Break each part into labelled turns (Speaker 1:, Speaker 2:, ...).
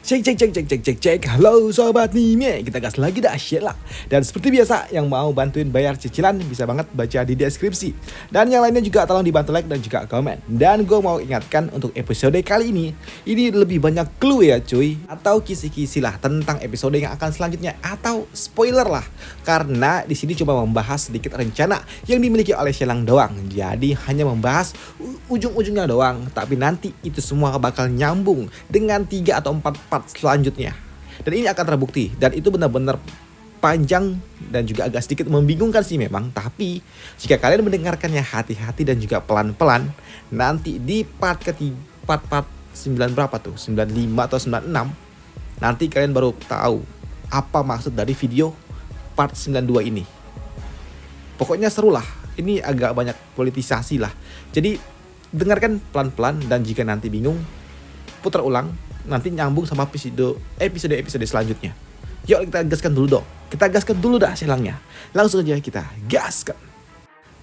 Speaker 1: Cek. Halo sobat Mime, kita gas lagi dah Sheila. Dan seperti biasa, yang mau bantuin bayar cicilan bisa banget baca di deskripsi. Dan yang lainnya juga tolong dibantu like dan juga komen. Dan gue mau ingatkan untuk episode kali ini lebih banyak clue ya cuy, atau kisi-kisi lah tentang episode yang akan selanjutnya, atau spoiler lah. Karena di sini cuma membahas sedikit rencana yang dimiliki oleh Shelang doang. Jadi hanya membahas ujung-ujungnya doang, tapi nanti itu semua bakal nyambung dengan 3 atau 4 part selanjutnya. Dan ini akan terbukti, dan itu benar-benar panjang dan juga agak sedikit membingungkan sih memang. Tapi jika kalian mendengarkannya hati-hati dan juga pelan-pelan, nanti di part 9 berapa tuh? 95 atau 96, nanti kalian baru tahu apa maksud dari video part 92 ini. Pokoknya seru lah. Ini agak banyak politisasi lah. Jadi dengarkan pelan-pelan, dan jika nanti bingung, putar ulang, nanti nyambung sama episode selanjutnya. Yuk kita gaskan dulu dong. Kita gaskan dulu dah Shelangnya. Langsung aja kita gaskan.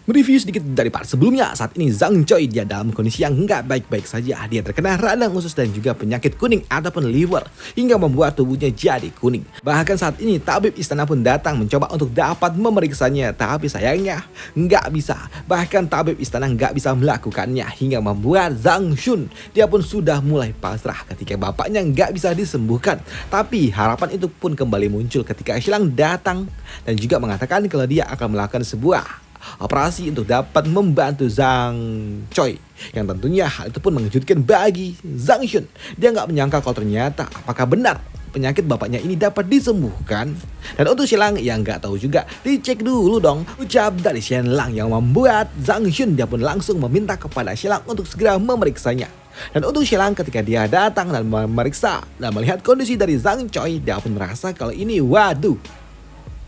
Speaker 1: Mereview sedikit dari part sebelumnya. Saat ini Zhang Choi dia dalam kondisi yang nggak baik-baik saja. Dia terkena radang usus dan juga penyakit kuning ataupun liver, hingga membuat tubuhnya jadi kuning. Bahkan saat ini tabib istana pun datang mencoba untuk dapat memeriksanya, tapi sayangnya nggak bisa. Bahkan tabib istana nggak bisa melakukannya, hingga membuat Zhang Shun dia pun sudah mulai pasrah ketika bapaknya nggak bisa disembuhkan. Tapi harapan itu pun kembali muncul ketika Shelang datang dan juga mengatakan kalau dia akan melakukan sebuah operasi untuk dapat membantu Zhang Choi. Yang tentunya hal itu pun mengejutkan bagi Zhang Shun. Dia nggak menyangka kalau ternyata apakah benar penyakit bapaknya ini dapat disembuhkan. Dan untuk Shelang yang nggak tahu juga, dicek dulu dong ucap dari Shelang yang membuat Zhang Shun dia pun langsung meminta kepada Shelang untuk segera memeriksanya. Dan untuk Shelang ketika dia datang dan memeriksa dan melihat kondisi dari Zhang Choi, dia pun merasa kalau ini waduh,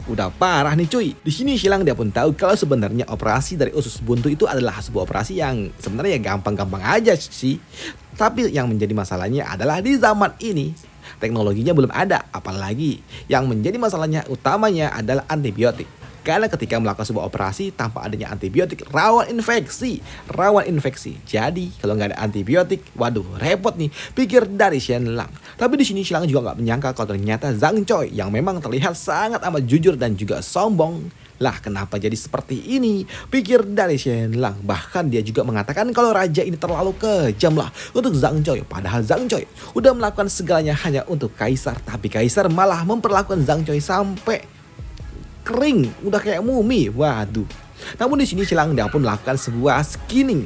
Speaker 1: udah parah nih cuy. Di sini Shelang dia pun tahu kalau sebenarnya operasi dari usus buntu itu adalah sebuah operasi yang sebenarnya gampang-gampang aja sih. Tapi yang menjadi masalahnya adalah di zaman ini teknologinya belum ada, apalagi yang menjadi masalahnya utamanya adalah antibiotik. Karena ketika melakukan sebuah operasi tanpa adanya antibiotik, rawan infeksi. Jadi kalau nggak ada antibiotik, waduh repot nih, pikir dari Shelang. Tapi di sini Shelang juga nggak menyangka kalau ternyata Zhang Choi yang memang terlihat sangat amat jujur dan juga sombong, lah kenapa jadi seperti ini, pikir dari Shelang. Bahkan dia juga mengatakan kalau raja ini terlalu kejam lah untuk Zhang Choi. Padahal Zhang Choi udah melakukan segalanya hanya untuk kaisar, tapi kaisar malah memperlakukan Zhang Choi sampai kering, udah kayak mumi. Waduh. Namun di sini Shelang dia pun melakukan sebuah scanning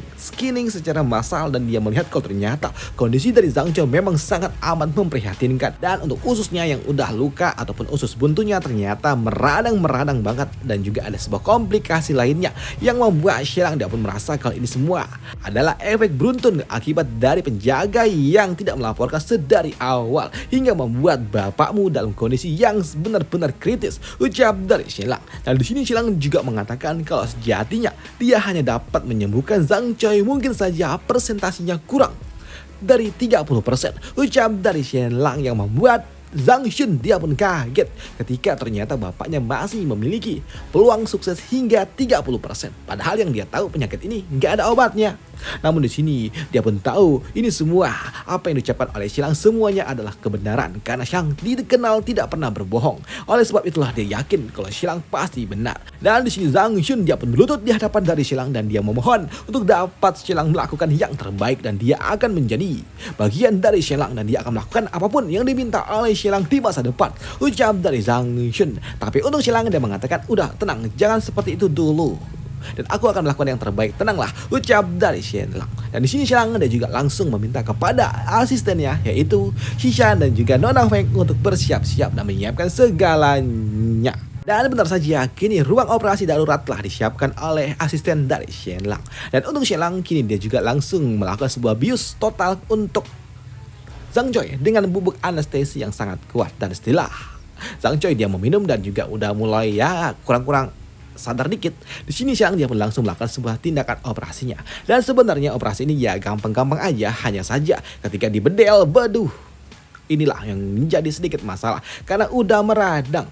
Speaker 1: secara massal, dan dia melihat kalau ternyata kondisi dari Zhang Choi memang sangat amat memprihatinkan. Dan untuk ususnya yang udah luka ataupun usus buntunya ternyata meradang banget, dan juga ada sebuah komplikasi lainnya yang membuat Shelang dia pun merasa kalau ini semua adalah efek beruntun akibat dari penjaga yang tidak melaporkan sedari awal, hingga membuat bapakmu dalam kondisi yang benar-benar kritis, ucap dari Shelang. Dan di sini Shelang juga mengatakan kalau sejatinya dia hanya dapat menyembuhkan Zhang Choi, mungkin saja presentasinya kurang dari 30%, ucap dari Shelang yang membuat Zhang Shun dia pun kaget ketika ternyata bapaknya masih memiliki peluang sukses hingga 30%. Padahal yang dia tahu penyakit ini nggak ada obatnya. Namun di sini dia pun tahu ini semua apa yang diucapkan oleh Shelang semuanya adalah kebenaran, karena Shelang dikenal tidak pernah berbohong. Oleh sebab itulah dia yakin kalau Shelang pasti benar. Dan di sini Zhang Shun dia pun berlutut di hadapan dari Shelang dan dia memohon untuk dapat Shelang melakukan yang terbaik, dan dia akan menjadi bagian dari Shelang dan dia akan melakukan apapun yang diminta oleh Shelang di masa depan, ucap dari Zhang Shun. Tapi untuk Shelang dia mengatakan udah tenang, jangan seperti itu dulu, dan aku akan melakukan yang terbaik, tenanglah, ucap dari Shelang. Dan di sini Shelang dia juga langsung meminta kepada asistennya yaitu Shishan dan juga Nona Feng untuk bersiap-siap dan menyiapkan segalanya. Dan benar saja, kini ruang operasi darurat telah disiapkan oleh asisten dari Shelang. Dan untuk Shelang kini dia juga langsung melakukan sebuah bius total untuk Zhang Choi dengan bubuk anestesi yang sangat kuat. Dan setelah Zhang Choi dia meminum dan juga udah mulai ya kurang-kurang sadar dikit, di sini Shelang dia pun langsung melakukan sebuah tindakan operasinya. Dan sebenarnya operasi ini ya gampang-gampang aja, hanya saja ketika dibedel, waduh, inilah yang menjadi sedikit masalah karena udah meradang.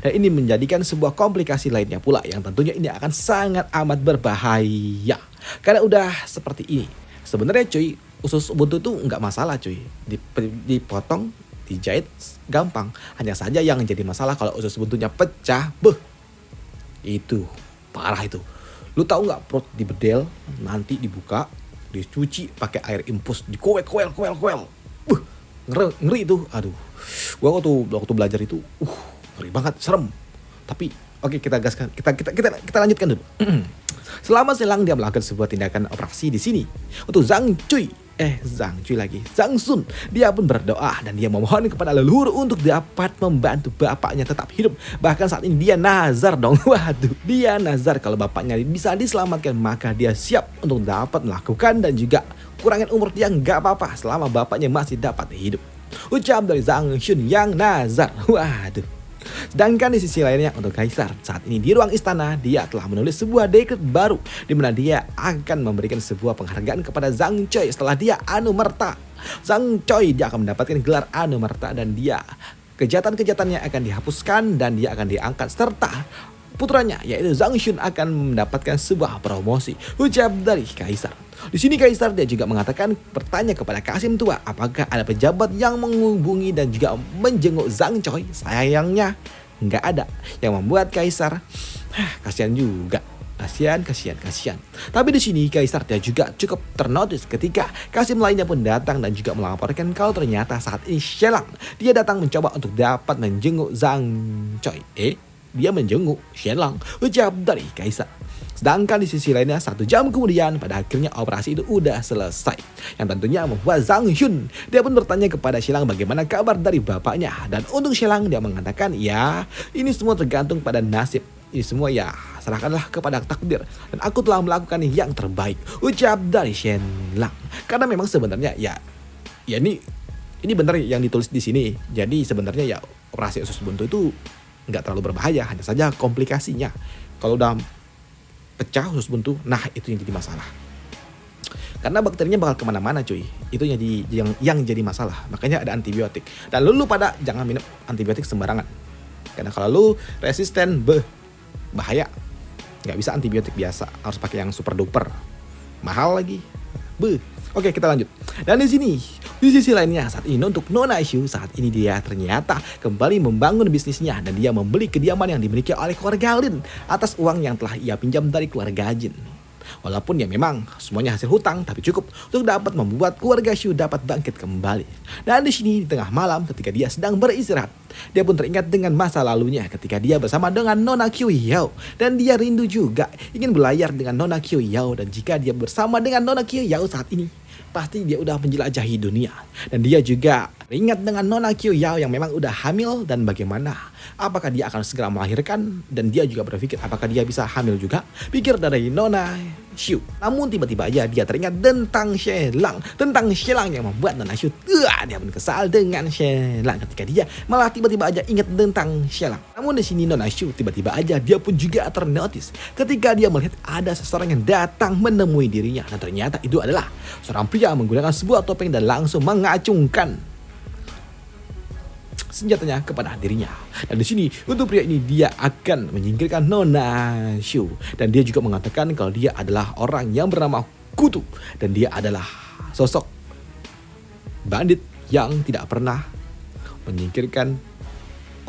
Speaker 1: Dan ini menjadikan sebuah komplikasi lainnya pula yang tentunya ini akan sangat amat berbahaya karena udah seperti ini. Sebenarnya cuy, usus buntu itu nggak masalah cuy, dipotong dijahit gampang. Hanya saja yang jadi masalah kalau usus buntunya pecah, itu parah itu. Lu tahu nggak, perut dibedel, nanti dibuka, dicuci pakai air infus, dikoel. Ngeri itu. Aduh. Gua waktu belajar itu, ngeri banget, serem. Tapi oke, kita gaskan. Kita lanjutkan dulu. Selama Shelang dia melakukan sebuah tindakan operasi di sini untuk Zhang Sun. Dia pun berdoa dan dia memohon kepada leluhur untuk dapat membantu bapaknya tetap hidup. Bahkan saat ini dia nazar dong. Waduh, dia nazar kalau bapaknya bisa diselamatkan, maka dia siap untuk dapat melakukan dan juga kurangin umur dia nggak apa-apa selama bapaknya masih dapat hidup. Ucap dari Zhang Sun yang nazar. Waduh. Sedangkan di sisi lainnya untuk Kaisar, saat ini di ruang istana dia telah menulis sebuah dekret baru di mana dia akan memberikan sebuah penghargaan kepada Zhang Choi setelah dia anumerta. Zhang Choi dia akan mendapatkan gelar anumerta dan dia kejahatan-kejahatannya akan dihapuskan dan dia akan diangkat serta putranya yaitu Zhang Shun akan mendapatkan sebuah promosi. Ucap dari Kaisar. Di sini Kaisar dia juga mengatakan bertanya kepada Kasim tua apakah ada pejabat yang menghubungi dan juga menjenguk Zhang Choi. Sayangnya nggak ada, yang membuat Kaisar kasihan juga. Kasihan. Tapi di sini Kaisar dia juga cukup ternotis ketika Kasim lainnya pun datang dan juga melaporkan kalau ternyata saat ini Shelang dia datang mencoba untuk dapat menjenguk Zhang Choi. Dia menjenguk Shelang, ucap dari Kaisar. Sedangkan di sisi lainnya 1 jam kemudian pada akhirnya operasi itu udah selesai. Yang tentunya membuat Zhang Shun dia pun bertanya kepada Shelang bagaimana kabar dari bapaknya. Dan untuk Shelang dia mengatakan ya ini semua tergantung pada nasib. Ini semua ya serahkanlah kepada takdir. Dan aku telah melakukan yang terbaik. Ucap dari Shelang. Karena memang sebenarnya ya ini benar yang ditulis di sini. Jadi sebenarnya ya operasi usus buntu itu nggak terlalu berbahaya. Hanya saja komplikasinya. Kalau udah pecah usus buntu, nah itu yang jadi masalah. Karena bakterinya bakal kemana-mana cuy. Itu yang jadi masalah. Makanya ada antibiotik. Dan lu pada jangan minum antibiotik sembarangan. Karena kalau lu resisten, bahaya. Nggak bisa antibiotik biasa. Harus pakai yang super duper. Mahal lagi. Oke, kita lanjut. Dan di sisi lainnya saat ini untuk Nona Shu saat ini dia ternyata kembali membangun bisnisnya dan dia membeli kediaman yang dimiliki oleh keluarga Lin atas uang yang telah ia pinjam dari keluarga Jin. Walaupun ya memang semuanya hasil hutang, tapi cukup untuk dapat membuat keluarga Shu dapat bangkit kembali. Dan di sini di tengah malam ketika dia sedang beristirahat, dia pun teringat dengan masa lalunya ketika dia bersama dengan Nona Qiu Yao. Dan dia rindu juga ingin berlayar dengan Nona Qiu Yao. Dan jika dia bersama dengan Nona Qiu Yao saat ini, pasti dia udah menjelajahi dunia. Dan dia juga ingat dengan Nona Qiu Yao yang memang udah hamil dan bagaimana apakah dia akan segera melahirkan. Dan dia juga berpikir apakah dia bisa hamil juga, pikir dari Nona Shu. Namun tiba-tiba aja dia teringat tentang Shelang yang membuat Nona Shu dia pun kesal dengan Shelang ketika dia malah tiba-tiba aja ingat tentang Shelang. Namun di sini Nona Shu tiba-tiba aja dia pun juga ternotis ketika dia melihat ada seseorang yang datang menemui dirinya dan ternyata itu adalah seorang pria menggunakan sebuah topeng dan langsung mengacungkan senjatanya kepada dirinya. Dan di sini untuk pria ini dia akan menyingkirkan Nona Shu dan dia juga mengatakan kalau dia adalah orang yang bernama Kutu dan dia adalah sosok bandit yang tidak pernah menyingkirkan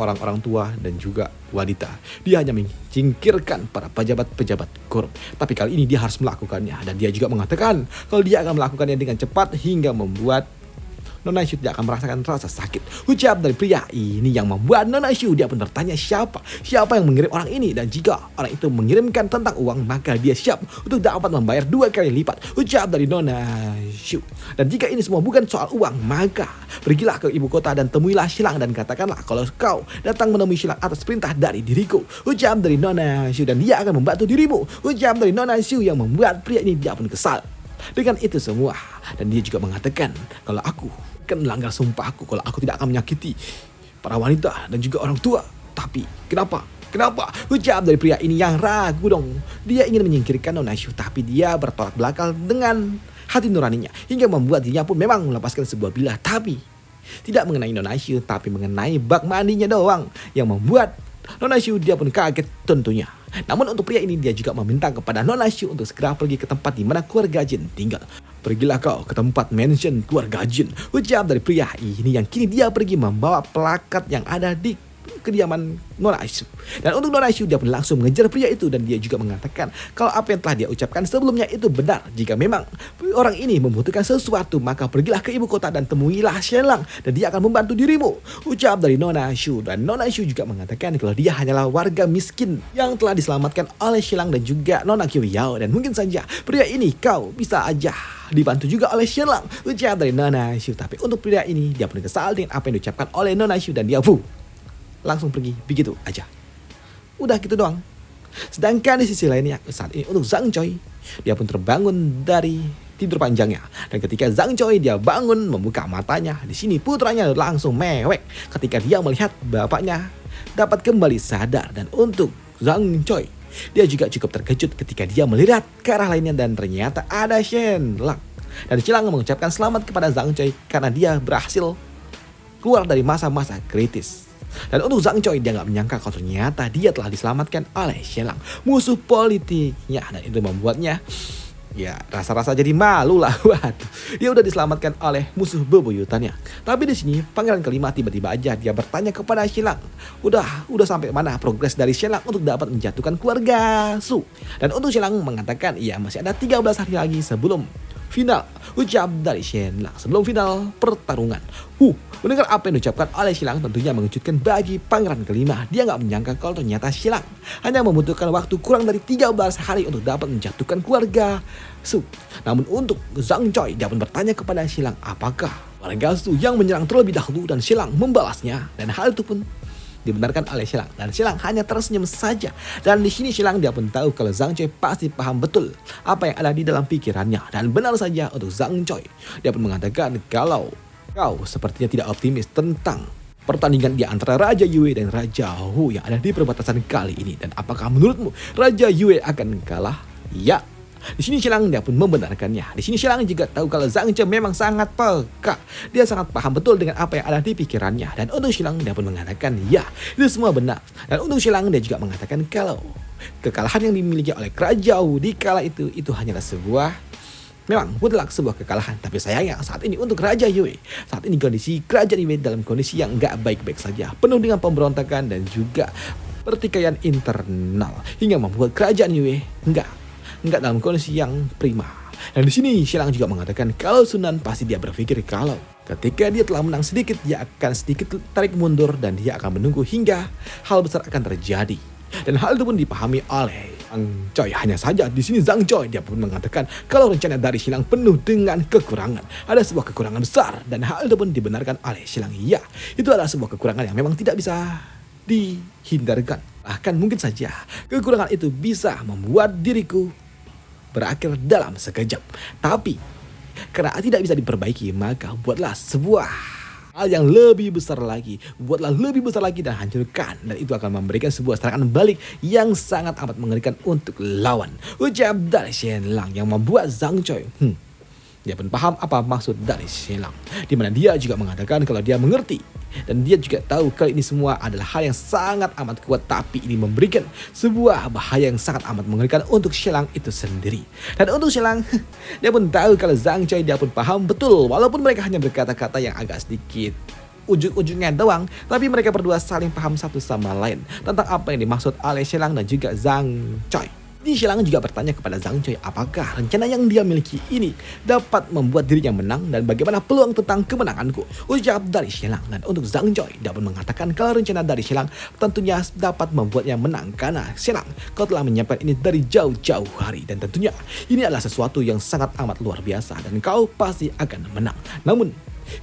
Speaker 1: orang-orang tua dan juga wanita. Dia hanya menyingkirkan para pejabat-pejabat korup. Tapi kali ini dia harus melakukannya dan dia juga mengatakan kalau dia akan melakukannya dengan cepat hingga membuat Nona Shu tidak akan merasakan rasa sakit. Ucap dari pria ini yang membuat Nona Shu dia pun bertanya siapa yang mengirim orang ini. Dan jika orang itu mengirimkan tentang uang, maka dia siap untuk dapat membayar 2 kali lipat. Ucap dari Nona Shu. Dan jika ini semua bukan soal uang, maka pergilah ke ibu kota dan temuilah Shelang dan katakanlah kalau kau datang menemui Shelang atas perintah dari diriku. Ucap dari Nona Shu dan dia akan membantu dirimu. Ucap dari Nona Shu yang membuat pria ini dia pun kesal dengan itu semua. Dan dia juga mengatakan kalau aku akan melanggar sumpahku kalau aku tidak akan menyakiti para wanita dan juga orang tua. Tapi kenapa? Ucap dari pria ini yang ragu dong. Dia ingin menyingkirkan Nona Shu tapi dia bertolak belakang dengan hati nuraninya hingga membuat dirinya pun memang melepaskan sebuah bilah. Tapi tidak mengenai Nona Shu tapi mengenai bak mandinya doang yang membuat Nona Shu dia pun kaget tentunya. Namun untuk pria ini dia juga meminta kepada Nona Shu untuk segera pergi ke tempat di mana keluarga Jin tinggal. Pergilah kau ke tempat mansion keluarga Jin, ucap dari pria ini yang kini dia pergi membawa plakat yang ada di kediaman Nona Aisyu. Dan untuk Nona Aisyu, dia pun langsung mengejar pria itu dan dia juga mengatakan kalau apa yang telah dia ucapkan sebelumnya itu benar. Jika memang orang ini membutuhkan sesuatu, maka pergilah ke ibu kota dan temuilah Shenlang dan dia akan membantu dirimu, ucap dari Nona Aisyu. Dan Nona Aisyu juga mengatakan kalau dia hanyalah warga miskin yang telah diselamatkan oleh Shenlang dan juga Nona Qiuyao, dan mungkin saja pria ini kau bisa aja dibantu juga oleh Shenlang, ucap dari Nona Aisyu. Tapi untuk pria ini, dia pun kesal dengan apa yang diucapkan oleh Nona Aisyu dan dia langsung pergi begitu aja. Udah gitu doang. Sedangkan di sisi lainnya saat ini untuk Zhang Choi, dia pun terbangun dari tidur panjangnya. Dan ketika Zhang Choi dia bangun membuka matanya, di sini putranya langsung mewek ketika dia melihat bapaknya dapat kembali sadar. Dan untuk Zhang Choi, dia juga cukup terkejut ketika dia melihat ke arah lainnya dan ternyata ada Shenlang. Dan Shenlang mengucapkan selamat kepada Zhang Choi karena dia berhasil keluar dari masa-masa kritis. Dan untuk Zhang Choi, dia nggak menyangka kalau ternyata dia telah diselamatkan oleh Shenlang, musuh politiknya, dan itu membuatnya ya rasa-rasa jadi malu lah. Waduh, dia udah diselamatkan oleh musuh bebuyutannya. Tapi di sini pangeran kelima tiba-tiba aja dia bertanya kepada Shenlang, udah sampai mana progres dari Shenlang untuk dapat menjatuhkan keluarga Su? Dan untuk Shenlang mengatakan iya masih ada 13 hari lagi sebelum final, ucap dari Shenlang, sebelum final pertarungan. Mendengar apa yang diucapkan oleh Shenlang tentunya mengejutkan bagi pangeran kelima. Dia nggak menyangka kalau ternyata Shenlang hanya membutuhkan waktu kurang dari 13 hari untuk dapat menjatuhkan keluarga Su. Namun untuk Zhang Choi, dia pun bertanya kepada Shenlang apakah keluarga Su yang menyerang terlebih dahulu, dan Shenlang membalasnya, dan hal itu pun dibenarkan oleh Shenlang, dan Shenlang hanya tersenyum saja. Dan di sini Shenlang dia pun tahu kalau Zhang Choi pasti paham betul apa yang ada di dalam pikirannya. Dan benar saja untuk Zhang Choi, dia pun mengatakan kalau kau sepertinya tidak optimis tentang pertandingan di antara Raja Yue dan Raja Hu yang ada di perbatasan kali ini. Dan apakah menurutmu Raja Yue akan kalah? Ya. Di sini Shenlang dia pun membenarkannya. Di sini Shenlang juga tahu kalau Zhang Choi memang sangat peka. Dia sangat paham betul dengan apa yang ada di pikirannya. Dan untuk Shenlang dia pun mengatakan ya, itu semua benar. Dan untuk Shenlang dia juga mengatakan kalau kekalahan yang dimiliki oleh Kerajaan Wu di kala itu hanyalah memang mutlak sebuah kekalahan. Tapi sayangnya saat ini untuk Raja Yue, saat ini kondisi Kerajaan Yue dalam kondisi yang nggak baik-baik saja, penuh dengan pemberontakan dan juga pertikaian internal hingga membuat Kerajaan Yue nggak dalam kondisi yang prima. Dan di sini Shenlang juga mengatakan kalau Sunan pasti dia berpikir kalau ketika dia telah menang sedikit, dia akan sedikit tarik mundur dan dia akan menunggu hingga hal besar akan terjadi. Dan hal itu pun dipahami oleh Zhang Choi. Hanya saja di sini Zhang Choi dia pun mengatakan kalau rencana dari Shenlang penuh dengan kekurangan. Ada sebuah kekurangan besar dan hal itu pun dibenarkan oleh Shenlang. Ya, itu adalah sebuah kekurangan yang memang tidak bisa dihindarkan. Bahkan mungkin saja kekurangan itu bisa membuat diriku berakhir dalam sekejap. Tapi karena tidak bisa diperbaiki, maka buatlah sebuah hal yang lebih besar lagi. Buatlah lebih besar lagi dan hancurkan. Dan itu akan memberikan sebuah serangan balik yang sangat amat mengerikan untuk lawan, ucap dari Shenlang yang membuat Zhang Choi dia pun paham apa maksud dari Shenlang, dimana dia juga mengatakan kalau dia mengerti. Dan dia juga tahu kalau ini semua adalah hal yang sangat amat kuat, tapi ini memberikan sebuah bahaya yang sangat amat mengerikan untuk Shenlang itu sendiri. Dan untuk Shenlang, dia pun tahu kalau Zhang Choi dia pun paham betul, walaupun mereka hanya berkata-kata yang agak sedikit ujung-ujungnya doang, tapi mereka berdua saling paham satu sama lain tentang apa yang dimaksud oleh Shenlang dan juga Zhang Choi. Jadi Shenlang juga bertanya kepada Zhang Choi apakah rencana yang dia miliki ini dapat membuat dirinya menang dan bagaimana peluang tentang kemenanganku, ucap dari Shenlang. Dan untuk Zhang Choi dia pun mengatakan kalau rencana dari Shenlang tentunya dapat membuatnya menang karena Shenlang kau telah menyiapkan ini dari jauh-jauh hari dan tentunya ini adalah sesuatu yang sangat amat luar biasa dan kau pasti akan menang. Namun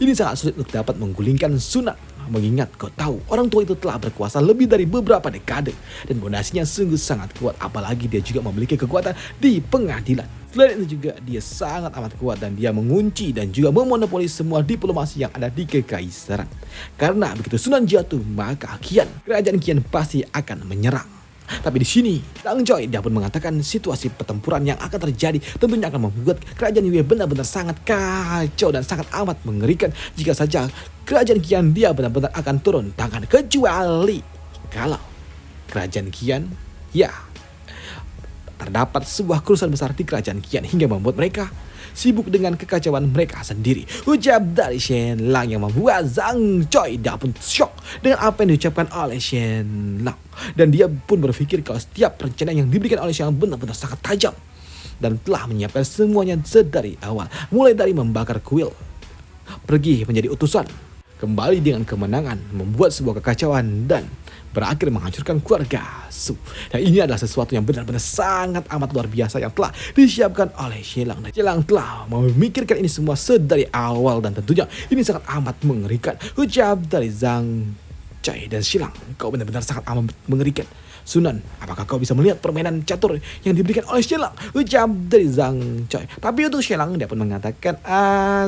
Speaker 1: ini sangat sulit untuk dapat menggulingkan Sunan, mengingat kau tahu orang tua itu telah berkuasa lebih dari beberapa dekade dan fondasinya sungguh sangat kuat, apalagi dia juga memiliki kekuatan di pengadilan. Selain itu juga dia sangat amat kuat dan dia mengunci dan juga memonopoli semua diplomasi yang ada di kekaisaran. Karena begitu Sunan jatuh, maka kerajaan Qian pasti akan menyerang. Tapi di sini Zhang Choi dia pun mengatakan situasi pertempuran yang akan terjadi tentunya akan membuat kerajaan Yue benar-benar sangat kacau dan sangat amat mengerikan jika saja kerajaan Qian dia benar-benar akan turun tangan, kecuali kalau kerajaan Qian ya terdapat sebuah kerusuhan besar di kerajaan Qian hingga membuat mereka sibuk dengan kekacauan mereka sendiri. Ucap dari Shen Lang yang membuat Zhang Choi dia pun shock dengan apa yang diucapkan oleh Shen Lang. Dan dia pun berpikir kalau setiap rencana yang diberikan oleh Shen Lang benar-benar sangat tajam. Dan telah menyiapkan semuanya sedari awal. Mulai dari membakar kuil, pergi menjadi utusan, kembali dengan kemenangan, membuat sebuah kekacauan, dan berakhir menghancurkan keluarga Su. Dan ini adalah sesuatu yang benar-benar sangat amat luar biasa yang telah disiapkan oleh Shen Lang. Dan Shen Lang telah memikirkan ini semua sedari awal dan tentunya ini sangat amat mengerikan. Ucap dari Zhang Choi dan Shen Lang, kau benar-benar sangat amat mengerikan. Sunan, apakah kau bisa melihat permainan catur yang diberikan oleh Shen Lang? Ucap dari Zhang Choi. Tapi untuk Shen Lang dia pun mengatakan,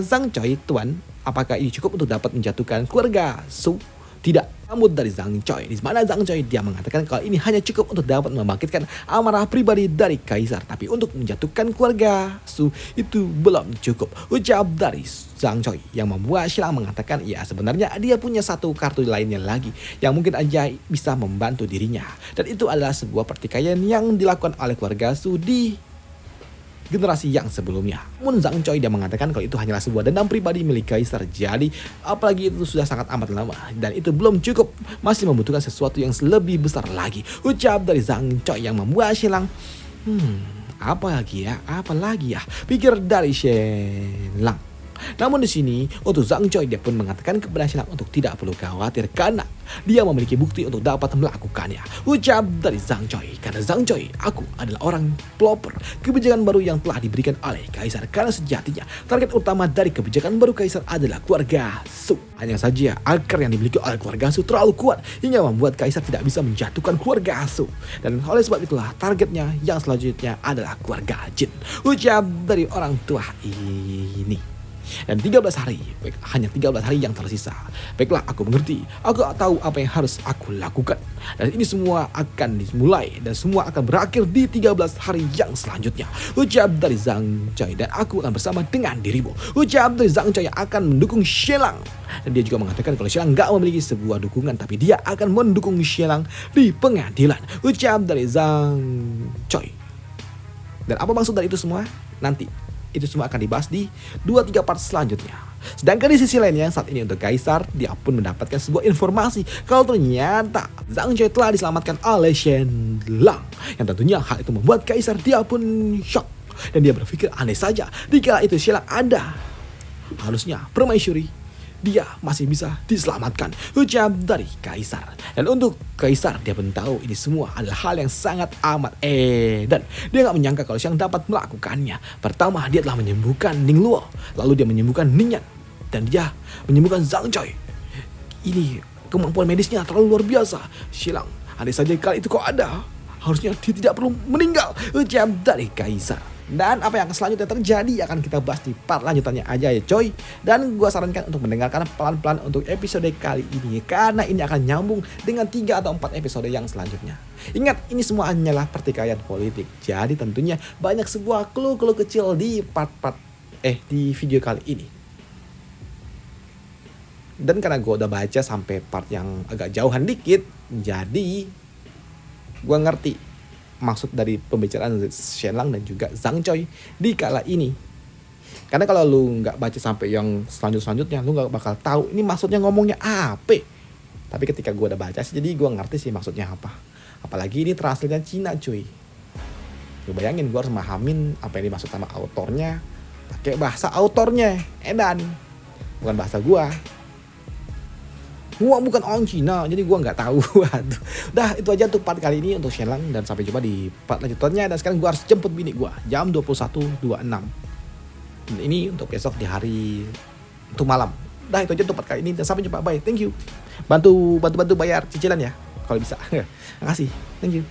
Speaker 1: Zhang Choi tuan, apakah ini cukup untuk dapat menjatuhkan keluarga Su? Tidak. Namun dari Zhang Choi, di mana Zhang Choi dia mengatakan kalau ini hanya cukup untuk dapat membangkitkan amarah pribadi dari kaisar, tapi untuk menjatuhkan keluarga Su itu belum cukup. Ucap dari Zhang Choi yang membuat Shen Lang mengatakan ya sebenarnya dia punya satu kartu lainnya lagi yang mungkin aja bisa membantu dirinya, dan itu adalah sebuah pertikaian yang dilakukan oleh keluarga Su di generasi yang sebelumnya. Namun Zhang Choi dia mengatakan kalau itu hanyalah sebuah dendam pribadi milik kaisar. Jadi apalagi itu sudah sangat amat lama dan itu belum cukup, masih membutuhkan sesuatu yang lebih besar lagi. Ucap dari Zhang Choi yang membuat Shen Lang apa lagi ya, pikir dari Shen Lang. Namun di sini untuk Zhang Choi dia pun mengatakan kepada Shen Lang untuk tidak perlu khawatir karena dia memiliki bukti untuk dapat melakukannya. Ucap dari Zhang Choi, karena Zhang Choi, aku adalah orang pelopor kebijakan baru yang telah diberikan oleh kaisar, karena sejatinya target utama dari kebijakan baru kaisar adalah keluarga Su. Hanya saja akar yang dimiliki oleh keluarga Su terlalu kuat hingga membuat kaisar tidak bisa menjatuhkan keluarga Su, dan oleh sebab itulah targetnya yang selanjutnya adalah keluarga Jin. Ucap dari orang tua ini. Dan 13 hari, hanya 13 hari yang tersisa. Baiklah, aku mengerti. Aku tahu apa yang harus aku lakukan. Dan ini semua akan dimulai dan semua akan berakhir di 13 hari yang selanjutnya. Ucap dari Zhang Choi, dan aku akan bersama dengan dirimu. Ucap dari Zhang Choi yang akan mendukung Shen Lang. Dan dia juga mengatakan kalau Shen Lang gak memiliki sebuah dukungan, tapi dia akan mendukung Shen Lang di pengadilan. Ucap dari Zhang Choi. Dan apa maksud dari itu semua? Nanti itu semua akan dibahas di 2-3 part selanjutnya. Sedangkan di sisi lainnya saat ini untuk kaisar, dia pun mendapatkan sebuah informasi kalau ternyata Zhang Choi telah diselamatkan oleh Shen Lang. Yang tentunya hal itu membuat kaisar dia pun shock. Dan dia berpikir aneh saja dikala itu Shen Lang ada. Harusnya permaisuri dia masih bisa diselamatkan. Ucap dari kaisar. Dan untuk kaisar dia pun tahu ini semua adalah hal yang sangat amat dan dia gak menyangka kalau Shen Lang dapat melakukannya. Pertama dia telah menyembuhkan Ning Luo, lalu dia menyembuhkan Ning Yan, dan dia menyembuhkan Zhang Choi. Ini kemampuan medisnya terlalu luar biasa. Shen Lang, andai saja kali itu kau ada, harusnya dia tidak perlu meninggal. Ucap dari kaisar. Dan apa yang selanjutnya terjadi akan kita bahas di part lanjutannya aja ya coy. Dan gua sarankan untuk mendengarkan pelan-pelan untuk episode kali ini, karena ini akan nyambung dengan 3 atau 4 episode yang selanjutnya. Ingat, ini semua hanyalah pertikaian politik. Jadi tentunya banyak sebuah clue-clue kecil di part-part di video kali ini. Dan karena gue udah baca sampai part yang agak jauhan dikit, jadi gue ngerti maksud dari pembicaraan Shen Lang dan juga Zhang Choi di kala ini. Karena kalau lu nggak baca sampai yang selanjutnya, lu nggak bakal tahu ini maksudnya ngomongnya apa. Tapi ketika gue udah baca sih, jadi gue ngerti sih maksudnya apa. Apalagi ini translate-nya Cina cuy. Lu bayangin gue harus memahamin apa yang dimaksud sama autornya pakai bahasa autornya, edan, bukan bahasa gue. Gua bukan orang Cina, jadi gua nggak tahu. Waduh. Udah, itu aja untuk part kali ini untuk Shen Lang, dan sampai jumpa di part lanjutannya. Dan sekarang gua harus jemput bini gua jam 21.26. Dan ini untuk besok di hari untuk malam. Udah, itu aja untuk part kali ini, dan sampai jumpa. Bye. Thank you. Bantu bayar cicilan ya kalau bisa. Makasih. Thank you.